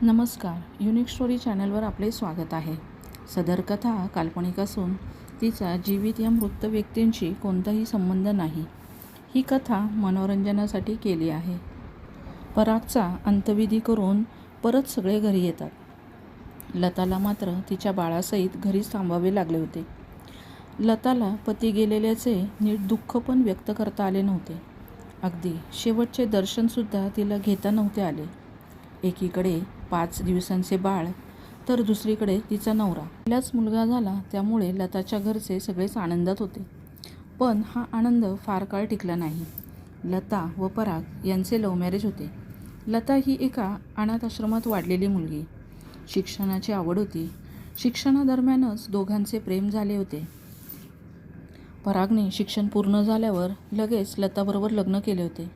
नमस्कार. Unique story चॅनलवर आपले स्वागत आहे. सदर कथा काल्पनिक असून तिचा जीवित या मृत व्यक्तींशी कोणताही संबंध नाही. ही कथा मनोरंजनासाठी केली आहे. परागचा अंत्यविधी करून परत सगळे घरी येतात. लताला मात्र तिच्या बाळासहित घरीच थांबावे लागले होते. लताला पती गेलेल्याचे नीट दुःख पण व्यक्त करता आले नव्हते. अगदी शेवटचे दर्शनसुद्धा तिला घेता नव्हते आले. एकीकडे 5 दिवसांचे बाळ तर दुसरीकडे तिचा नवरा. पहिलाच मुलगा झाला त्यामुळे लताच्या घरचे सगळेच आनंदात होते. पण हा आनंद फार काळ टिकला नाही. लता व पराग यांचे लव्ह मॅरेज होते. लता ही एका अनाथ आश्रमात वाढलेली मुलगी. शिक्षणाची आवड होती. शिक्षणादरम्यानच दोघांचे प्रेम झाले होते. परागने शिक्षण पूर्ण झाल्यावर लगेच लताबरोबर लग्न केले होते.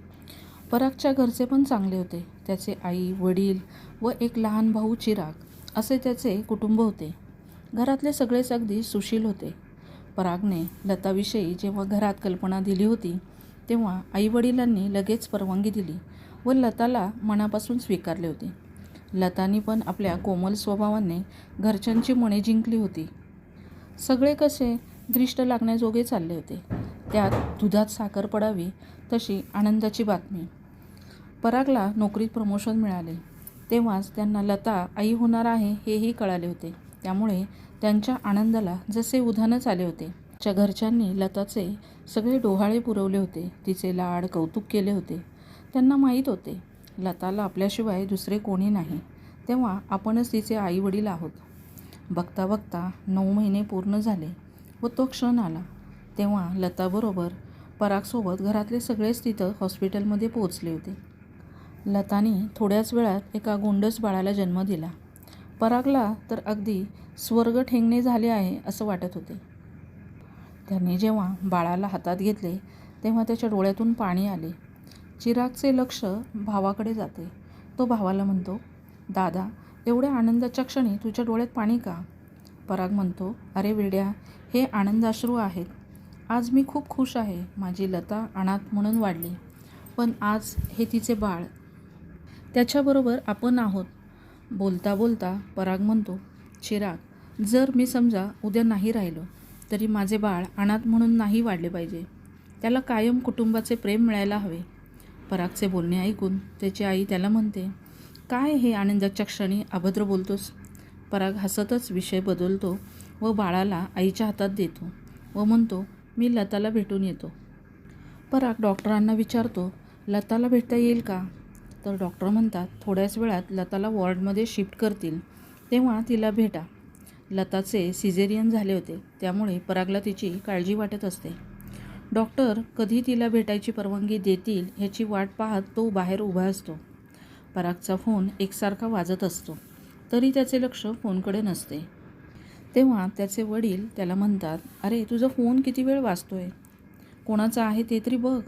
परागच्या घरचे पण चांगले होते. त्याचे आई वडील व एक लहान भाऊ चिराग असे त्याचे कुटुंब होते. घरातले सगळेच अगदी सुशील होते. परागने लताविषयी जेव्हा घरात कल्पना दिली होती तेव्हा आईवडिलांनी लगेच परवानगी दिली व लताला मनापासून स्वीकारले होते. लतानी पण आपल्या कोमल स्वभावाने घरच्यांची मने जिंकली होती. सगळे कसे दृष्ट लागण्याजोगे चालले होते. त्यात दुधात साखर पडावी तशी आनंदाची बातमी. परागला नोकरीत प्रमोशन मिळाले. तेव्हाच त्यांना लता आई होणार आहे हेही कळाले होते. त्यामुळे त्यांच्या आनंदाला जसे उधाणच आले होते. तिच्या घरच्यांनी लताचे सगळे डोहाळे पुरवले होते. तिचे लाड कौतुक केले होते. त्यांना माहीत होते लताला आपल्याशिवाय दुसरे कोणी नाही. तेव्हा आपणच तिचे आई वडील आहोत. बघता बघता 9 महिने पूर्ण झाले व तो क्षण आला. तेव्हा लताबरोबर परागसोबत घरातले सगळेच तिथं हॉस्पिटलमध्ये पोहोचले होते. लताने थोड्याच वेळात एका गोंडस बाळाला जन्म दिला. परागला तर अगदी स्वर्ग ठेंगणे झाले आहे असं वाटत होते. त्याने जेव्हा बाळाला हातात घेतले तेव्हा त्याच्या डोळ्यातून पाणी आले. चिरागचे लक्ष भावाकडे जाते. तो भावाला म्हणतो, दादा, एवढ्या आनंदाच्या क्षणी तुझ्या डोळ्यात पाणी का? पराग म्हणतो, अरे वेड्या, हे आनंदाश्रू आहेत. आज मी खूप खुश आहे. माझी लता अनाथ म्हणून वाढली, पण आज हे तिचे बाळ, त्याच्याबरोबर आपण आहोत. बोलता बोलता पराग म्हणतो, चिराग, जर मी समजा उद्या नाही राहिलो तरी माझे बाळ अनाथ म्हणून नाही वाढले पाहिजे. त्याला कायम कुटुंबाचे प्रेम मिळायला हवे. परागचे बोलणे ऐकून त्याची आई त्याला म्हणते, काय हे आनंदाच्या क्षणी अभद्र बोलतोस? पराग हसतच विषय बदलतो व बाळाला आईच्या हातात देतो व म्हणतो, मी लताला भेटून येतो. पराग डॉक्टरांना विचारतो, लताला भेटता येईल का? तर डॉक्टर म्हणतात, थोड्याच वेळात लताला वॉर्डमध्ये शिफ्ट करतील, तेव्हा तिला भेटा. लताचे सिझेरियन झाले होते त्यामुळे परागला तिची काळजी वाटत असते. डॉक्टर कधी तिला भेटायची परवानगी देतील ह्याची वाट पाहत तो बाहेर उभा असतो. परागचा फोन एकसारखा वाजत असतो तरी त्याचे लक्ष फोनकडे नसते. तेव्हा त्याचे वडील त्याला म्हणतात, अरे तुझा फोन किती वेळ वाजतोय? कोणाचा आहे ते तरी बघ.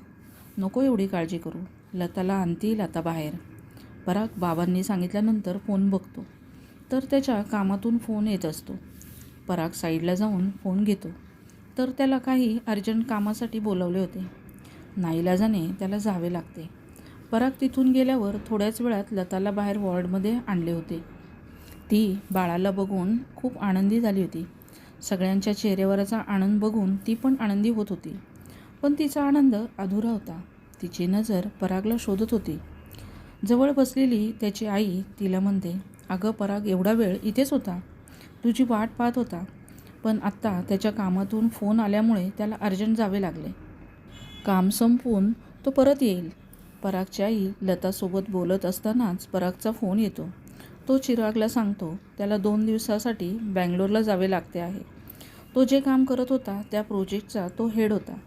नको एवढी काळजी करू. लताला आणतील आता बाहेर. पराग बाबांनी सांगितल्यानंतर फोन बघतो तर त्याच्या कामातून फोन येत असतो. पराग साईडला जाऊन फोन घेतो तर त्याला काही अर्जंट कामासाठी बोलवले होते. नाईलाजाने त्याला जावे लागते. पराग तिथून गेल्यावर थोड्याच वेळात लताला बाहेर वॉर्डमध्ये आणले होते. ती बाळाला बघून खूप आनंदी झाली होती. सगळ्यांच्या चेहऱ्यावरचा आनंद बघून ती पण आनंदी होत होती. पण तिचा आनंद अधुरा होता. तिची नजर परागला शोधत होती. जवळ बसलेली त्याची आई तिला म्हणते, अगं पराग, एवढा वेळ इथेच होता? तुझी वाट पाहत होता. पण आत्ता त्याच्या कामातून फोन आल्यामुळे त्याला अर्जंट जावे लागले. काम संपवून तो परत येईल. परागची आई लतासोबत बोलत असतानाच परागचा फोन येतो. तो चिरागला सांगतो त्याला 2 दिवसासाठी बँगलोरला जावे लागते आहे. तो जे काम करत होता त्या प्रोजेक्टचा तो हेड होता.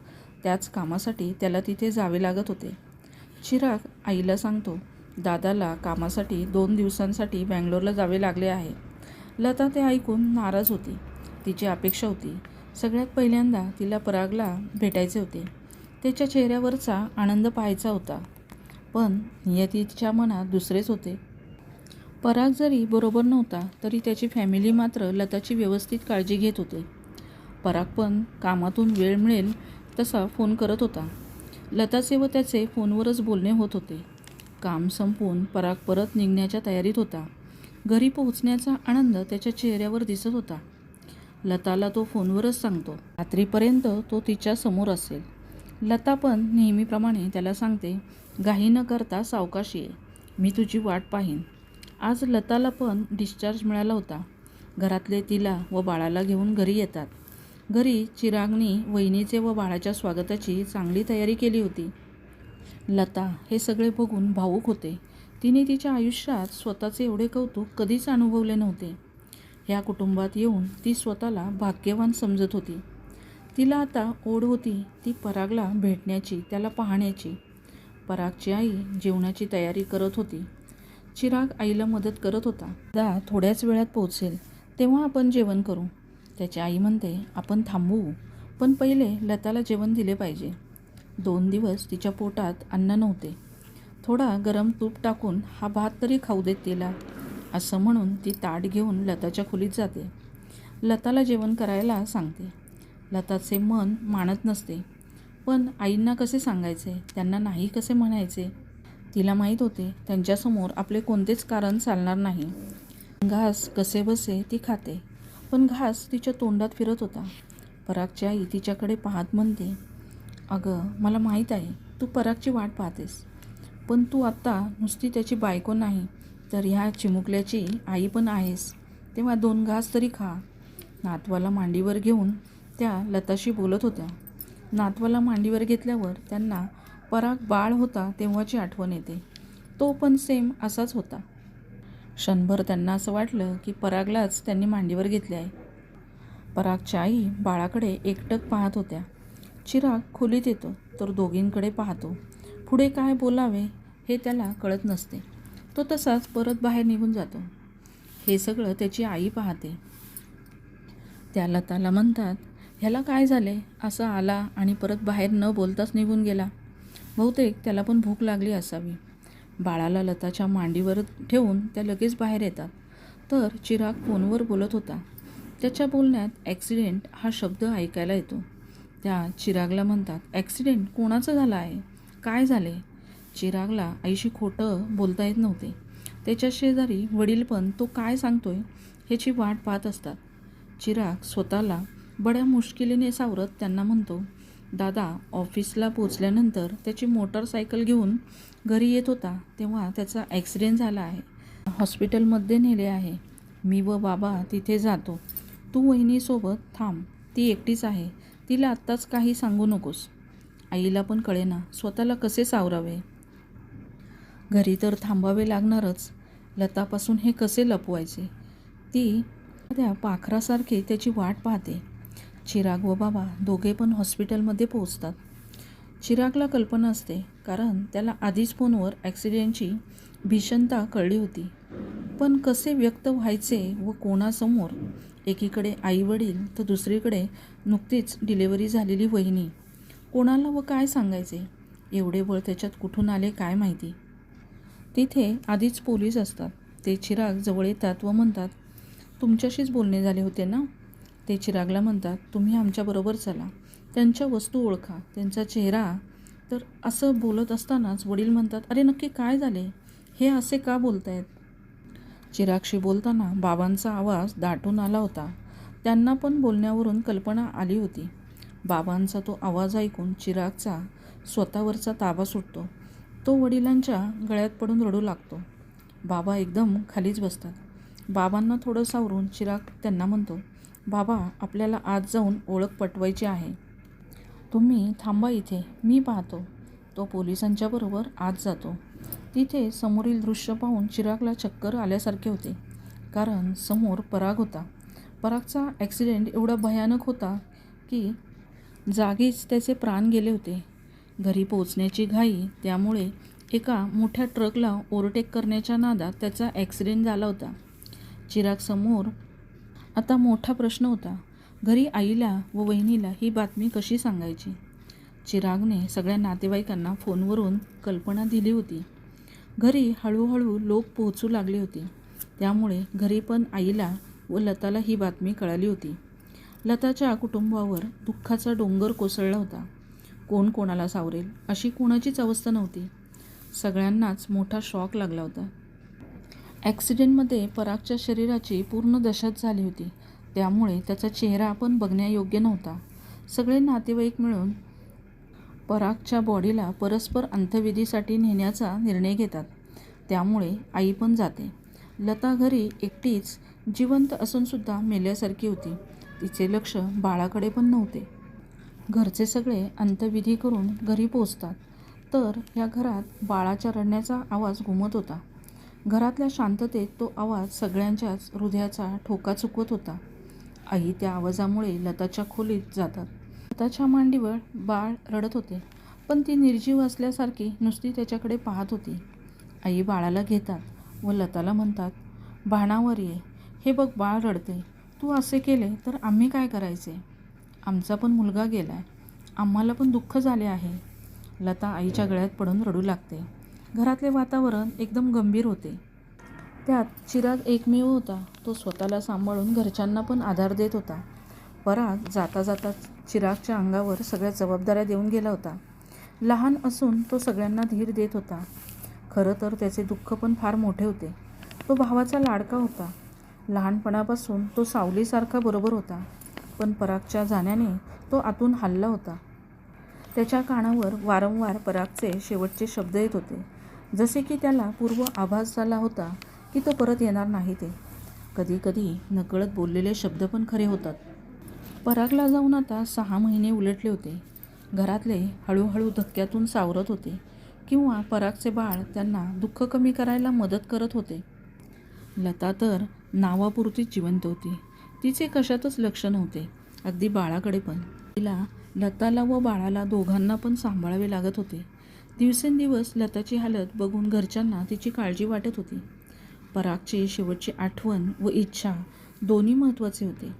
त्याच कामासाठी त्याला तिथे जावे लागत होते. चिराग आईला सांगतो, दादाला कामासाठी 2 दिवसांसाठी बँगलोरला जावे लागले आहे. लता ते ऐकून नाराज होती. तिची अपेक्षा होती सगळ्यात पहिल्यांदा तिला परागला भेटायचे होते. त्याच्या चेहऱ्यावरचा आनंद पाहायचा होता. पण नियतीच्या मनात दुसरेच होते. पराग जरी बरोबर नव्हता तरी त्याची फॅमिली मात्र लताची व्यवस्थित काळजी घेत होते. पराग पण कामातून वेळ मिळेल तसा फोन करत होता. लताचे व त्याचे फोनवरच बोलणे होत होते. काम संपवून पराग परत निघण्याच्या तयारीत होता घरी पोहोचण्याचा आनंद त्याच्या चेहऱ्यावर दिसत होता. लताला तो फोनवरच सांगतो. रात्रीपर्यंत तो तिच्या समोर असेल. लता पण नेहमीप्रमाणे त्याला सांगते, घाई न करता सावकाश ये, मी तुझी वाट पाहीन. आज लताला पण डिस्चार्ज मिळाला होता. घरातले तिला व बाळाला घेऊन घरी येतात. घरी चिरागनी वहिनीचे व बाळाच्या स्वागताची चांगली तयारी केली होती. लता हे सगळे बघून भावूक होते. तिने तिच्या आयुष्यात स्वतःचे एवढे कौतुक कधीच अनुभवले नव्हते. ह्या कुटुंबात येऊन ती स्वतःला भाग्यवान समजत होती. तिला आता ओढ होती ती परागला भेटण्याची, त्याला पाहण्याची. परागची आई जेवणाची तयारी करत होती. चिराग आईला मदत करत होता. दादा थोड्याच वेळात पोहोचेल, तेव्हा आपण जेवण करू. त्याची आई म्हणते, आपण थांबू, पण पहिले लताला जेवण दिले पाहिजे. 2 दिवस तिच्या पोटात अन्न नव्हते. थोडा गरम तूप टाकून हा भात तरी खाऊ देत तिला, असं म्हणून ती ताट घेऊन लताच्या खोलीत जाते. लताला जेवण करायला सांगते. लताचे मन मानत नसते, पण आईंना कसे सांगायचे, त्यांना नाही कसे म्हणायचे. तिला माहीत होते त्यांच्यासमोर आपले कोणतेच कारण चालणार नाही. घास कसे बसे ती खाते, पण घास तिच्या तोंडात फिरत होता. परागची आई तिच्याकडे पाहत म्हणते, अगं मला माहीत आहे तू परागची वाट पाहतेस, पण तू आत्ता नुसती त्याची बायको नाही तर ह्या चिमुकल्याची आई पण आहेस, तेव्हा 2 घास तरी खा. नातवाला मांडीवर घेऊन त्या लताशी बोलत होत्या. नातवाला मांडीवर घेतल्यावर त्यांना पराग बाळ होता तेव्हाची आठवण येते. तो पण सेम असाच होता. क्षणभर त्यांना असं वाटलं की परागलाच त्यांनी मांडीवर घेतले आहे. परागच्या आई बाळाकडे एकटक पाहत होत्या. चिराग खोलीत येतो तर दोघींकडे पाहतो. पुढे काय बोलावे हे त्याला कळत नसते. तो तसाच परत बाहेर निघून जातो. हे सगळं त्याची आई पाहते. त्या लताला म्हणतात, ह्याला काय झाले, असं आला आणि परत बाहेर न बोलताच निघून गेला. बहुतेक त्याला पण भूक लागली असावी. बाळाला लताच्या मांडीवर ठेवून त्या लगेच बाहेर येतात. तर चिराग फोनवर बोलत होता. त्याच्या बोलण्यात ॲक्सिडेंट हा शब्द ऐकायला येतो. त्या चिरागला म्हणतात, ॲक्सिडेंट कोणाचं झालं आहे, काय झाले. चिरागला आईशी खोटं बोलता येत नव्हते. त्याच्या शेजारी वडील पण तो काय सांगतोय ह्याची वाट पाहत असतात. चिराग स्वतःला बड्या मुश्किलीने सावरत त्यांना म्हणतो, दादा ऑफिसला पोचल्यानंतर त्याची मोटरसायकल घेऊन घरी येत होता तेव्हा त्याचा ॲक्सिडेंट झाला आहे. हॉस्पिटलमध्ये नेले आहे. मी व बाबा तिथे जातो. तू वहिनीसोबत थांब, ती एकटीच आहे, तिला आत्ताच काही सांगू नकोस. आईला पण कळेना स्वतःला कसे सावरावे. घरी तर थांबावे लागणारच. लतापासून हे कसे लपवायचे. ती त्या पाखरासारखे त्याची वाट पाहते. चिराग व बाबा दोघे पण हॉस्पिटलमध्ये पोहोचतात. चिरागला कल्पना असते, कारण त्याला आधीच फोनवर ॲक्सिडेंटची भीषणता कळली होती. पण कसे व्यक्त व्हायचे व कोणासमोर. एकीकडे आई वडील तर दुसरीकडे नुकतीच डिलिव्हरी झालेली वहिनी. कोणाला व काय सांगायचे. एवढे बळ त्याच्यात कुठून आले काय माहिती. तिथे आधीच पोलीस असतात. ते चिराग जवळ येतात व म्हणतात, तुमच्याशीच बोलणे झाले होते ना. ते चिरागला म्हणतात, तुम्ही आमच्याबरोबर चला, त्यांच्या वस्तू ओळखा, त्यांचा चेहरा. तर असं बोलत असतानाच वडील म्हणतात, अरे नक्की काय झाले, हे असे का बोलतायत. चिरागशी बोलताना बाबांचा आवाज दाटून आला होता. त्यांना पण बोलण्यावरून कल्पना आली होती. बाबांचा तो आवाज ऐकून चिरागचा स्वतःवरचा ताबा सुटतो. तो वडिलांच्या गळ्यात पडून रडू लागतो. बाबा एकदम खालीच बसतात. बाबांना थोडं सावरून चिराग त्यांना म्हणतो, बाबा आपल्याला आज जाऊन ओळख पटवायची आहे. तुम्ही थांबा इथे, मी पाहतो. तो पोलिसांच्या बरोबर आत जातो. तिथे समोरील दृश्य पाहून चिरागला चक्कर आल्यासारखे होते. कारण समोर पराग होता. परागचा ॲक्सिडेंट एवढा भयानक होता की जागीच त्याचे प्राण गेले होते. घरी पोहोचण्याची घाई, त्यामुळे एका मोठ्या ट्रकला ओव्हरटेक करण्याच्या नादात त्याचा ॲक्सिडेंट झाला होता. चिराग समोर आता मोठा प्रश्न होता. घरी आईला व वहिनीला ही बातमी कशी सांगायची. चिरागने सगळ्या नातेवाईकांना फोनवरून कल्पना दिली होती. घरी हळूहळू लोक पोहोचू लागले होते. त्यामुळे घरी पण आईला व लताला ही बातमी कळाली होती. लताच्या कुटुंबावर दुःखाचा डोंगर कोसळला होता. कोण कोणाला सावरेल अशी कोणाचीच अवस्था नव्हती. सगळ्यांनाच मोठा शॉक लागला होता. ॲक्सिडेंटमध्ये परागच्या शरीराची पूर्ण दशाच झाली होती, त्यामुळे त्याचा चेहरा पण बघण्यायोग्य नव्हता. सगळे नातेवाईक मिळून परागच्या बॉडीला परस्पर अंत्यविधीसाठी नेण्याचा निर्णय घेतात. त्यामुळे आई पण जाते. लता घरी एकटीच जिवंत असूनसुद्धा मेल्यासारखी होती. तिचे लक्ष बाळाकडे पण नव्हते. घरचे सगळे अंत्यविधी करून घरी पोचतात, तर या घरात बाळाच्या रडण्याचा आवाज घुमत होता. घरातल्या शांततेत तो आवाज सगळ्यांच्याच हृदयाचा ठोका चुकवत होता. आई त्या आवाजामुळे लताच्या खोलीत जातात. लताच्या मांडीवर बाळ रडत होते, पण ती निर्जीव असल्यासारखी नुसती त्याच्याकडे पाहत होती. आई बाळाला घेतात व लताला म्हणतात, भानावर ये, हे बघ बाळ रडते, तू असे केले तर आम्ही काय करायचे? आमचा पण मुलगा गेलाय, आम्हाला पण दुःख झाले आहे. लता आईच्या गळ्यात पडून रडू लागते. घरातले वातावरण एकदम गंभीर होते. त्यात चिराग एकमेव होता. तो स्वतःला सांभाळून घरच्यांना पण आधार देत होता. पराग जाता जाता चिरागच्या अंगावर सगळ्या जबाबदाऱ्या देऊन गेला होता. लहान असून तो सगळ्यांना धीर देत होता. खरं तर त्याचे दुःख पण फार मोठे होते. तो भावाचा लाडका होता. लहानपणापासून तो सावलीसारखा बरोबर होता, पण परागच्या जाण्याने तो आतून हलला होता. त्याच्या कानावर वारंवार परागचे शेवटचे शब्द येत होते, जसे की त्याला पूर्व आभास झाला होता की तो परत येणार नाही. ते कधी कधी नकळत बोललेले शब्द पण खरे होतात. परागला जाऊन आता 6 महिने उलटले होते. घरातले हळूहळू धक्क्यातून सावरत होते, किंवा परागचे बाळ त्यांना दुःख कमी करायला मदत करत होते. लता तर नावापुरतीच जिवंत होती. तिचे कशातच लक्ष नव्हते, अगदी बाळाकडे पण. तिला लताला व बाळाला दोघांना पण सांभाळावे लागत होते. दिवसेंदिवस लताची हालत बघून घरच्यांना तिची काळजी वाटत होती. परागची शेवटची आठवण व इच्छा दोन्ही महत्त्वाचे होते,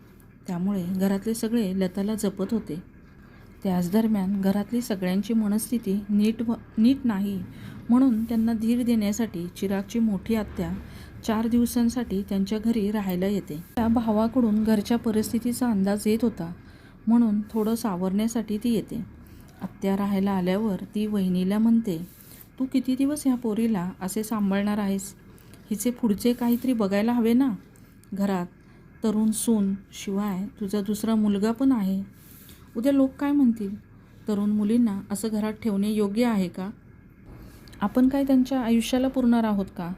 त्यामुळे घरातले सगळे लताला जपत होते. त्याच दरम्यान घरातली सगळ्यांची मनस्थिती नीट नाही, म्हणून त्यांना धीर देण्यासाठी चिरागची मोठी आत्या 4 दिवसांसाठी त्यांच्या घरी राहायला येते. त्या भावाकडून घरच्या परिस्थितीचा अंदाज येत होता, म्हणून थोडं सावरण्यासाठी ती येते. आत्या राहायला आल्यावर ती वहिनीला म्हणते, तू किती दिवस ह्या पोरीला असे सांभाळणार आहेस? हिचे पुढचे काहीतरी बघायला हवे ना. घरात तरुण सून, शिवाय तुझा दुसरा मुलगा पण आहे. उद्या लोक काय म्हणतील? तरुण मुलींना असं घरात ठेवणे योग्य आहे का? आपण काय त्यांच्या आयुष्याला पुरणार आहोत का?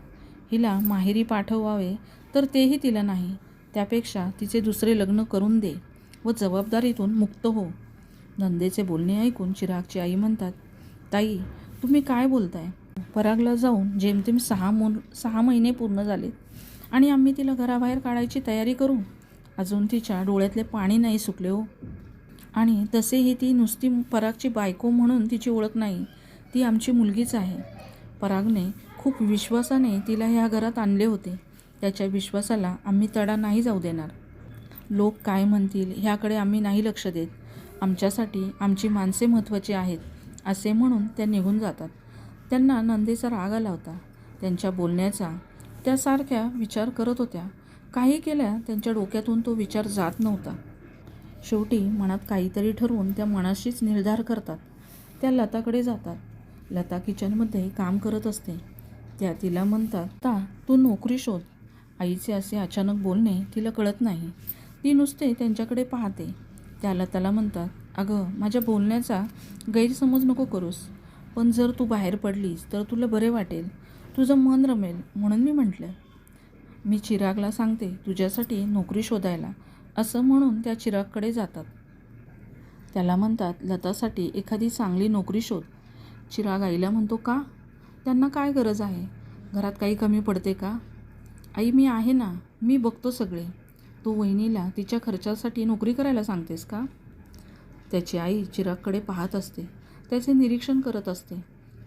हिला माहेरी पाठवावे तर तेही तिला नाही. त्यापेक्षा तिचे दुसरे लग्न करून दे व जबाबदारीतून मुक्त हो. नंदेचे बोलणे ऐकून चिरागची आई म्हणतात, ताई तुम्ही काय बोलताय? परागला जाऊन जेमतेम 6 महिने पूर्ण झाले आणि आम्ही तिला घराबाहेर काढायची तयारी करू? अजून तिच्या डोळ्यातले पाणी नाही सुकले हो. आणि तसेही ती नुसती परागची बायको म्हणून तिची ओळख नाही, ती आमची मुलगीच आहे. परागने खूप विश्वासाने तिला ह्या घरात आणले होते. त्याच्या विश्वासाला आम्ही तडा नाही जाऊ देणार. लोक काय म्हणतील ह्याकडे आम्ही नाही लक्ष देत. आमच्यासाठी आमची माणसे महत्त्वाची आहेत, असे म्हणून त्या निघून जातात. त्यांना नंदेचा राग आला होता. त्यांच्या बोलण्याचा त्या सारख्या विचार करत होत्या. काही केल्या त्यांच्या डोक्यातून तो विचार जात नव्हता. शेवटी मनात काहीतरी ठरवून त्या मनाशीच निर्धार करतात. त्या लताकडे जातात. लता किचनमध्ये काम करत असते. त्या तिला म्हणतात, ता तू नोकरी शोध. आईचे असे अचानक बोलणे तिला कळत नाही. ती नुसते त्यांच्याकडे पाहते. त्या लताला म्हणतात, अगं माझ्या बोलण्याचा गैरसमज नको करूस, पण जर तू बाहेर पडलीस तर तुला बरे वाटेल, तुझं मन रमेल, म्हणून मी म्हटलं. मी चिरागला सांगते तुझ्यासाठी नोकरी शोधायला, असं म्हणून त्या चिरागकडे जातात. त्याला म्हणतात, लतासाठी एखादी चांगली नोकरी शोध. चिराग आईला म्हणतो, का? त्यांना काय गरज आहे? घरात काही कमी पडते का? आई मी आहे ना, मी बघतो सगळे. तू वहिनीला तिच्या खर्चासाठी नोकरी करायला सांगतेस का? त्याची आई चिरागकडे पाहत असते, त्याचे निरीक्षण करत असते.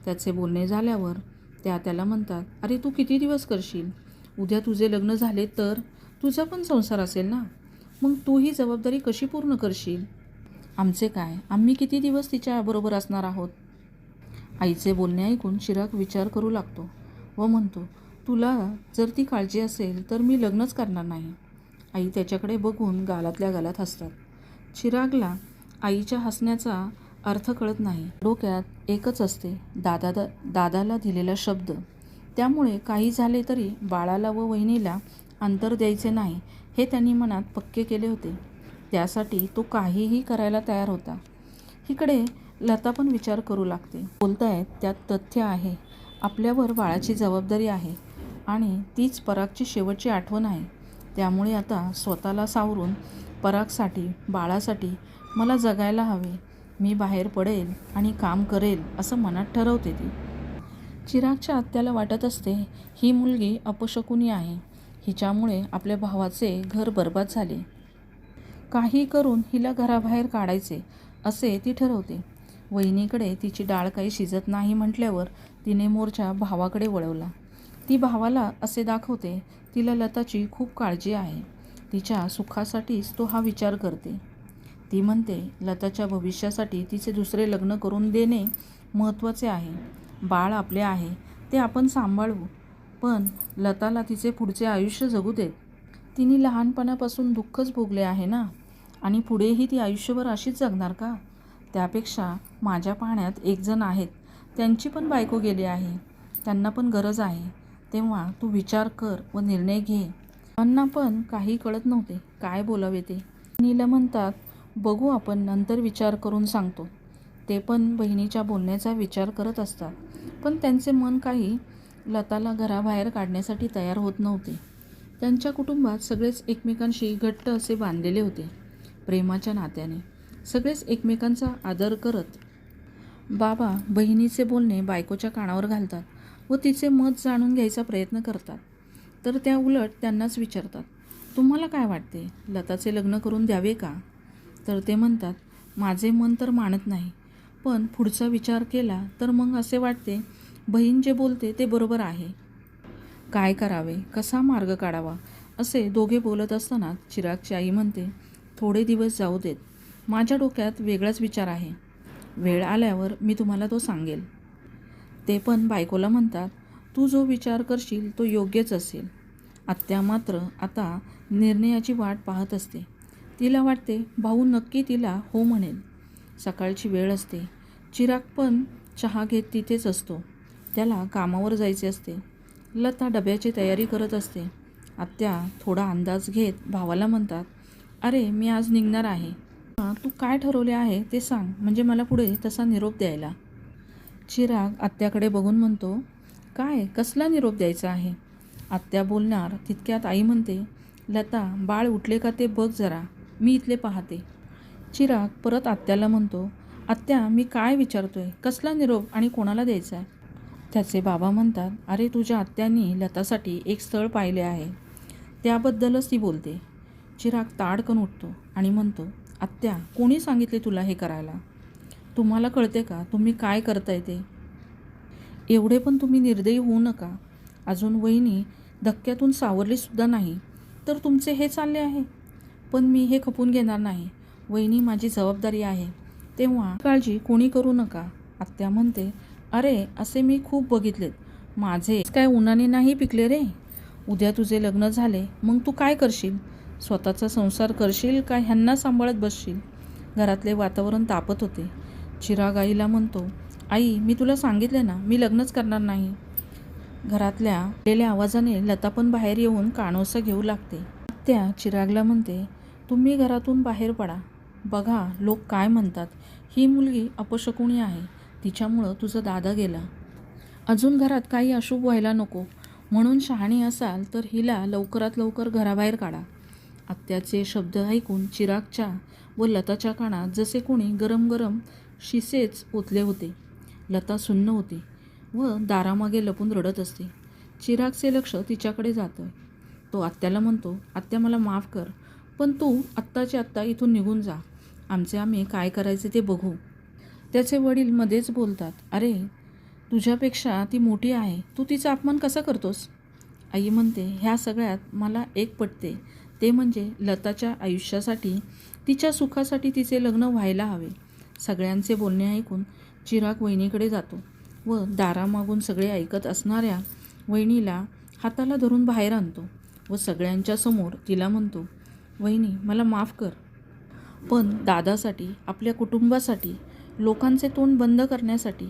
त्याचे बोलणे झाल्यावर त्याला म्हणतात, अरे तू किती दिवस करशील? उद्या तुझे लग्न झाले तर तुझा पण संसार असेल ना, मग तू ही जबाबदारी कशी पूर्ण करशील? आमचे काय, आम्ही किती दिवस तिच्याबरोबर असणार आहोत? आईचे बोलणे ऐकून चिराग विचार करू लागतो व म्हणतो, तुला जर ती काळजी असेल तर मी लग्नच करणार नाही. आई त्याच्याकडे बघून गालातल्या गालात हसतात. चिरागला आईच्या हसण्याचा अर्थ कळत नाही. डोक्यात एकच असते, दादाला दिलेला शब्द. त्यामुळे काही झाले तरी बाळाला व वहिनीला अंतर द्यायचे नाही हे त्यांनी मनात पक्के केले होते. त्यासाठी तो काहीही करायला तयार होता. इकडे लता पण विचार करू लागते. बोलतायत त्यात तथ्य आहे. आपल्यावर बाळाची जबाबदारी आहे आणि तीच परागची शेवटची आठवण आहे. त्यामुळे आता स्वतःला सावरून परागसाठी, बाळासाठी मला जगायला हवे. मी बाहेर पडेल आणि काम करेल असं मनात ठरवते ती. चिरागच्या आत्याला वाटत असते ही मुलगी अपशकुनी आहे. हिच्यामुळे आपल्या भावाचे घर बर्बाद झाले. काही करून हिला घराबाहेर काढायचे असे ती ठरवते. वहिनीकडे तिची डाळ काही शिजत नाही म्हटल्यावर तिने मोर्चा भावाकडे वळवला. ती भावाला असे दाखवते तिला लताची खूप काळजी आहे. तिच्या सुखासाठीच तो हा विचार करते. ती म्हणते लताच्या भविष्यासाठी तिचे दुसरे लग्न करून देणे महत्त्वाचे आहे. बाळ आपले आहे, ते आपण सांभाळू, पण लताला तिचे पुढचे आयुष्य जगू देत. तिने लहानपणापासून दुःखच भोगले आहे ना, आणि पुढेही ती आयुष्यभर अशीच जगणार का? त्यापेक्षा माझ्या पाहण्यात एक जण आहेत, त्यांची पण बायको गेली आहे, त्यांना पण गरज आहे. तेव्हा तू विचार कर व निर्णय घे. अण्णा पण काही कळत नव्हते काय बोलावे ते. नीला म्हणतात बघू आपण नंतर विचार करून सांगतो. ते पण बहिणीच्या बोलण्याचा विचार करत असतात, पण त्यांचे मन काही लताला घराबाहेर काढण्यासाठी तयार होत नव्हते. त्यांच्या कुटुंबात सगळेच एकमेकांशी घट्ट असे बांधलेले होते. प्रेमाच्या नात्याने सगळेच एकमेकांचा आदर करत. बाबा बहिणीचे बोलणे बायकोच्या कानावर घालतात व तिचे मत जाणून घ्यायचा प्रयत्न करतात. तर त्या उलट त्यांनाच विचारतात, तुम्हाला काय वाटते, लताचे लग्न करून द्यावे का? तर ते म्हणतात, माझे मन तर मानत नाही, पण पुढचा विचार केला तर मग असे वाटते बहीण जे बोलते ते बरोबर आहे. काय करावे, कसा मार्ग काढावा असे दोघे बोलत असताना चिरागची आई म्हणते, थोडे दिवस जाऊ देत, माझ्या डोक्यात वेगळाच विचार आहे. वेळ आल्यावर मी तुम्हाला तो सांगेल. ते पण बायकोला म्हणतात, तू जो विचार करशील तो योग्यच असेल. आत्या मात्र आता निर्णयाची वाट पाहत असते. तिला वाटते भाऊ नक्की तिला हो म्हणेल. सकाळची वेळ असते. चिराग पण चहा घेत तिथेच असतो. त्याला कामावर जायचे असते. लता डब्याची तयारी करत असते. आत्या थोडा अंदाज घेत भावाला म्हणतात, अरे मी आज निघणार आहे, तू काय ठरवले आहे ते सांग, म्हणजे मला पुढे तसा निरोप द्यायला. चिराग आत्याकडे बघून म्हणतो, काय कसला निरोप द्यायचा आहे? आत्या बोलणार तितक्यात आई म्हणते, लता बाळ उठले का ते बघ जरा, मी इथले पाहते. चिराग परत आत्याला म्हणतो, आत्या मी काय विचारतोय, कसला निरोप आणि कोणाला द्यायचा आहे? त्याचे बाबा म्हणतात, अरे तुझ्या आत्यानी लतासाठी एक स्थळ पाहिले आहे, त्याबद्दलच ती बोलते. चिराग ताडकन उठतो आणि म्हणतो, आत्या कोणी सांगितले तुला हे करायला? तुम्हाला कळते का तुम्ही काय करताय ते? एवढे पण तुम्ही निर्दयी होऊ नका. अजून वहिनी धक्क्यातून सावरलीसुद्धा नाही तर तुमचे हे चालले आहे. पण मी हे खपून घेणार नाही. वहिनी माझी जबाबदारी आहे, तेव्हा काळजी कोणी करू नका. आत्या म्हणते, अरे असे मी खूप बघितलेत, माझे काय उन्हाने नाही पिकले रे. उद्या तुझे लग्न झाले मग तू काय करशील? स्वतःचा संसार करशील का ह्यांना सांभाळत बसशील? घरातले वातावरण तापत होते. चिराग आईला म्हणतो, आई मी तुला सांगितले ना, मी लग्नच करणार नाही. घरातल्या आलेल्या आवाजाने लता पण बाहेर येऊन कानोसा घेऊ लागते. आत्या चिरागला म्हणते, तुम्ही घरातून बाहेर पडा. बघा लोक काय म्हणतात, ही मुलगी अपशकुनी आहे, तिच्यामुळं तुझा दादा गेला. अजून घरात काही अशुभ व्हायला नको, म्हणून शहाणी असाल तर हिला लवकरात लवकर घराबाहेर काढा. आत्याचे शब्द ऐकून चिरागच्या व लताच्या कानात जसे कोणी गरम गरम शिसेच ओतले होते. लता सुन्न होती व दारामागे लपून रडत असते. चिरागचे लक्ष तिच्याकडे जातं. तो आत्याला म्हणतो, आत्या मला माफ कर, पण तू आत्ताच्या आत्ता इथून निघून जा, आमचे आम्ही काय करायचे ते बघू. त्याचे वडील मध्येच बोलतात, अरे तुझ्यापेक्षा ती मोठी आहे, तू तिचा अपमान कसा करतोस? आई म्हणते, ह्या सगळ्यात मला एक पटते, ते म्हणजे लताच्या आयुष्यासाठी, तिच्या सुखासाठी तिचे लग्न व्हायला हवे. सगळ्यांचे बोलणे ऐकून चिराग वहिनीकडे जातो व दारामागून सगळे ऐकत असणाऱ्या वहिनीला हाताला धरून बाहेर आणतो व सगळ्यांच्या समोर तिला म्हणतो, वहिनी मला माफ कर, पण दादासाठी, आपल्या कुटुंबासाठी, लोकांचे तोंड बंद करण्यासाठी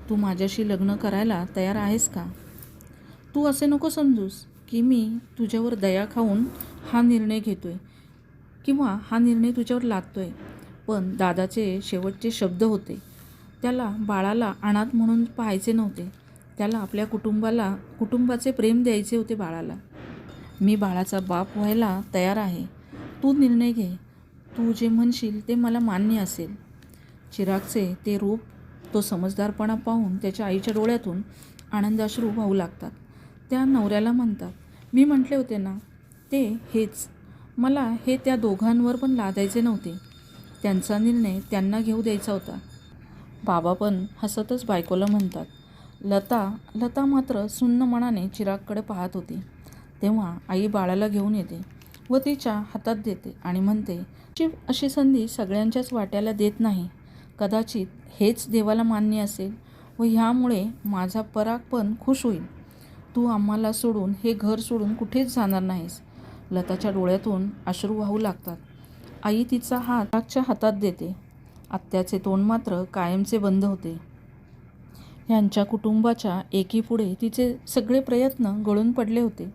तू माझ्याशी लग्न करायला तयार आहेस का? तू असे नको समजूस की मी तुझ्यावर दया खाऊन हा निर्णय घेतो आहे किंवा हा निर्णय तुझ्यावर लादतो आहे. पण दादाचे शेवटचे शब्द होते. त्याला बाळाला अनाथ म्हणून पाहायचे नव्हते. त्याला आपल्या कुटुंबाचे प्रेम द्यायचे होते बाळाला. मी बाळाचा बाप व्हायला तयार आहे. तू निर्णय घे. तू जे म्हणशील ते मला मान्य असेल. चिरागचे ते रूप, तो समजदारपणा पाहून त्याच्या आईच्या डोळ्यातून आनंदाश्रू वाहू लागतात. त्या नवऱ्याला म्हणतात, मी म्हटले होते ना, ते हेच. मला हे त्या दोघांवर पण लादायचे नव्हते. त्यांचा निर्णय त्यांना घेऊ द्यायचा होता. बाबा पण हसतच बायकोला म्हणतात. लता मात्र सुन्न मनाने चिरागकडे पाहत होती. तेव्हा आई बाळाला घेऊन येते व तिच्या हातात देते आणि म्हणते, अशी संधी सगळ्यांच्याच वाट्याला देत नाही. कदाचित हेच देवाला मान्य असेल व ह्यामुळे माझा पराग पण खुश होईल. तू आम्हाला सोडून, हे घर सोडून कुठेच जाणार नाहीस. लताच्या डोळ्यातून अश्रू वाहू लागतात. आई तिचा हात चिरागच्या हातात देते. आत्याचे तोंड मात्र कायमचे बंद होते. यांच्या कुटुंबाच्या एकीपुढे तिचे सगळे प्रयत्न गळून पडले होते.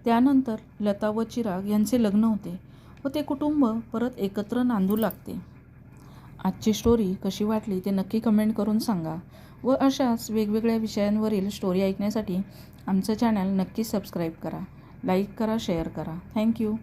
त्यानंतर लता व चिराग यांचे लग्न होते व ते कुटुंब परत एकत्र नांदू लागते. आजची स्टोरी कशी वाटली ते नक्की कमेंट करून सांगा व अशाच वेगवेगळ्या विषयांवरील स्टोरी ऐकण्यासाठी आमचं चॅनल नक्की सबस्क्राईब करा, लाईक करा, शेअर करा. थँक्यू.